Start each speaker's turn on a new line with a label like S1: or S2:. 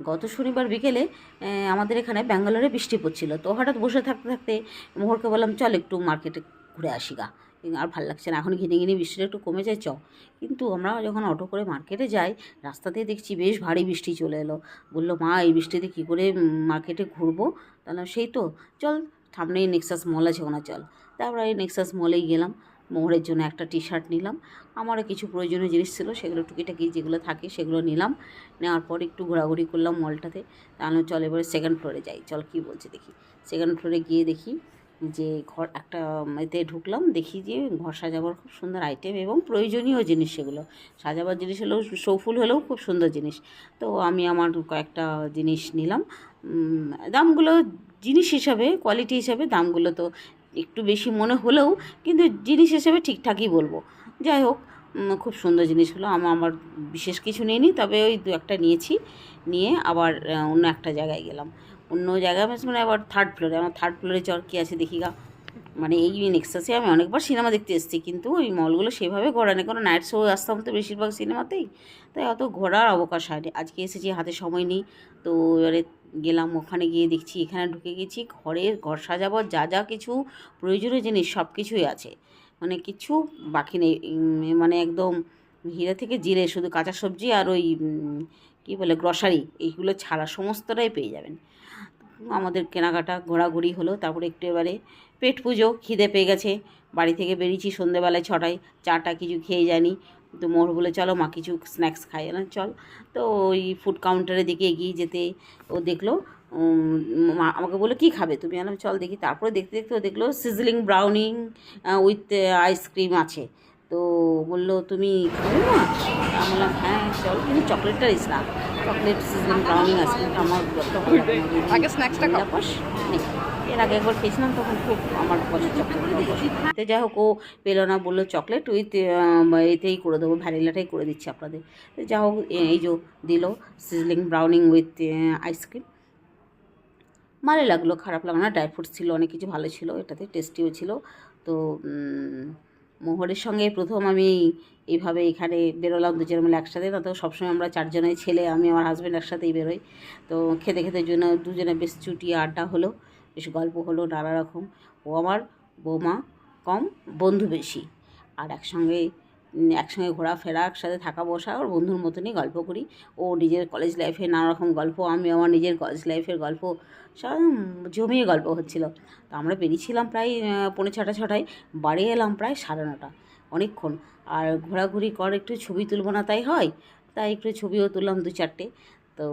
S1: গত শনিবার বিকেলে আমাদের এখানে ব্যাঙ্গালোরে বৃষ্টি পড়ছিল, তো হঠাৎ বসে থাকতে থাকতে মোহরকে বললাম চল একটু মার্কেটে ঘুরে আসি গা, আর ভালো লাগছে না, এখন ঘিনে ঘিনে বৃষ্টিটা একটু কমে যায় চ। কিন্তু আমরা যখন অটো করে মার্কেটে যাই, রাস্তাতে দেখছি বেশ ভারী বৃষ্টি চলে এলো। বললো মা এই বৃষ্টিতে কী করে মার্কেটে ঘুরবো? তাহলে সেই তো চল, সামনেই নেক্সাস মল আছে, ওনা চল। তারপর এই নেক্সাস মলেই গেলাম, মোহরের জন্য একটা টি শার্ট নিলাম, আমারও কিছু প্রয়োজনীয় জিনিস ছিল সেগুলো টুকিটাকি যেগুলো থাকে সেগুলো নিলাম। নেওয়ার পর একটু ঘোরাঘুরি করলাম মলটাতে। তাহলে চল এবারে সেকেন্ড ফ্লোরে যাই, চল কী বলছে দেখি। সেকেন্ড ফ্লোরে গিয়ে দেখি যে ঘর একটা এতে ঢুকলাম, দেখি যে ঘর সাজাবার খুব সুন্দর আইটেম এবং প্রয়োজনীয় জিনিস, সেগুলো সাজাবার জিনিস হলেও শৌফুল হলেও খুব সুন্দর জিনিস। তো আমি আমার কয়েকটা জিনিস নিলাম। দামগুলো জিনিস হিসাবে, কোয়ালিটি হিসাবে দামগুলো তো একটু বেশি মনে হলেও কিন্তু জিনিস হিসেবে ঠিকঠাকই বলবো। যাই হোক, খুব সুন্দর জিনিস হলো। আমার বিশেষ কিছু নিইনি, তবে ওই দু একটা নিয়েছি। নিয়ে আবার অন্য একটা জায়গায় গেলাম, অন্য জায়গায় মানে আবার থার্ড ফ্লোরে। আমার থার্ড ফ্লোরে চল কী আছে দেখি গা। মানে এই নেক্সাসে আমি অনেকবার সিনেমা দেখতে এসেছি, কিন্তু ওই মলগুলো সেভাবে ঘোরা নেই, কারণ নাইট শো আসতাম তো বেশিরভাগ সিনেমাতেই, তাই অত ঘোরার অবকাশ হয়নি। আজকে এসেছি, হাতে সময় নেই, তো এবারে গেলাম। ওখানে গিয়ে দেখছি এখানে ঢুকে গেছি, ঘর সাজাবার যা যা কিছু প্রয়োজনীয় জিনিস সব কিছুই আছে, মানে কিছু বাকি নেই। মানে একদম হীরা থেকে জিরে, শুধু কাঁচা সবজি আর ওই কী বলে গ্রসারি, এইগুলো ছাড়া সমস্তটাই পেয়ে যাবেন। আমাদের কেনাকাটা ঘোরাঘুরি হলো। তারপরে একটু এবারে পেট পুজো, খিদে পেয়ে গেছে, বাড়ি থেকে বেরিয়েছি সন্ধ্যেবেলায় 6টায়, চাটা কিছু খেয়ে যায়নি। তো মোহর বলে চলো মা কিছু স্ন্যাক্স খাই না, চল। তো ওই ফুড কাউন্টারের দিকে এগিয়ে যেতে ও দেখলো, মা আমাকে বললো কী খাবে তুমি? আলাম চল দেখি। তারপরে দেখতে দেখতে ও দেখলো সিজলিং ব্রাউনিং উইথ আইসক্রিম আছে। তো বললো তুমি খাবে না? আমি বললাম হ্যাঁ চল, কিন্তু চকলেটটা দিস না, চকলেট সিজলিং ব্রাউনিং আইসক্রিমটা আমার
S2: আগে স্ন্যাক্সটা খাও।
S1: পাস নেই। এর আগে একবার খেয়েছিলাম, তখন খুব আমার পছন্দ চকলেট। যাই হোক, ও পেলো না, বললো চকলেট উইথ এতেই করে দেবো, ভ্যানিলাটাই করে দিচ্ছি আপনাদের। যা হোক এই যে দিল সিজলিং ব্রাউনিং উইথ আইসক্রিম। ভালো লাগলো, খারাপ লাগলো না, ড্রাই ফ্রুটস ছিল, অনেক কিছু ভালো ছিল, এটাতে টেস্টিও ছিল। তো মোহরের সঙ্গে প্রথম আমি এইভাবে এখানে বেরোলাম দুজনে মিলে একসাথে। না তো সবসময় আমরা চারজনেই, ছেলে আমি আমার হাজব্যান্ড একসাথেই বেরোই। তো খেতে খেতে জন্য দুজনে বেশ চুটিয়ে আড্ডা হলো, বেশ গল্প হলো নানা রকম। ও আমার বৌমা কম, বন্ধু বেশি, আর একসঙ্গে ঘোরাফেরা, একসাথে থাকা বসা, ওর বন্ধুর মতনই গল্প করি। ও নিজের কলেজ লাইফে নানা রকম গল্প, আমি আমার নিজের কলেজ লাইফের গল্প, সব জমিয়ে গল্প হচ্ছিল। তো আমরা বেরিয়েছিলাম প্রায় 6:45, বাড়ি এলাম প্রায় 9:30, অনেকক্ষণ। আর ঘোরাঘুরি কর, একটু ছবি তুলব না তাই হয়, তাই একটু ছবিও তুললাম 2-4টে। তো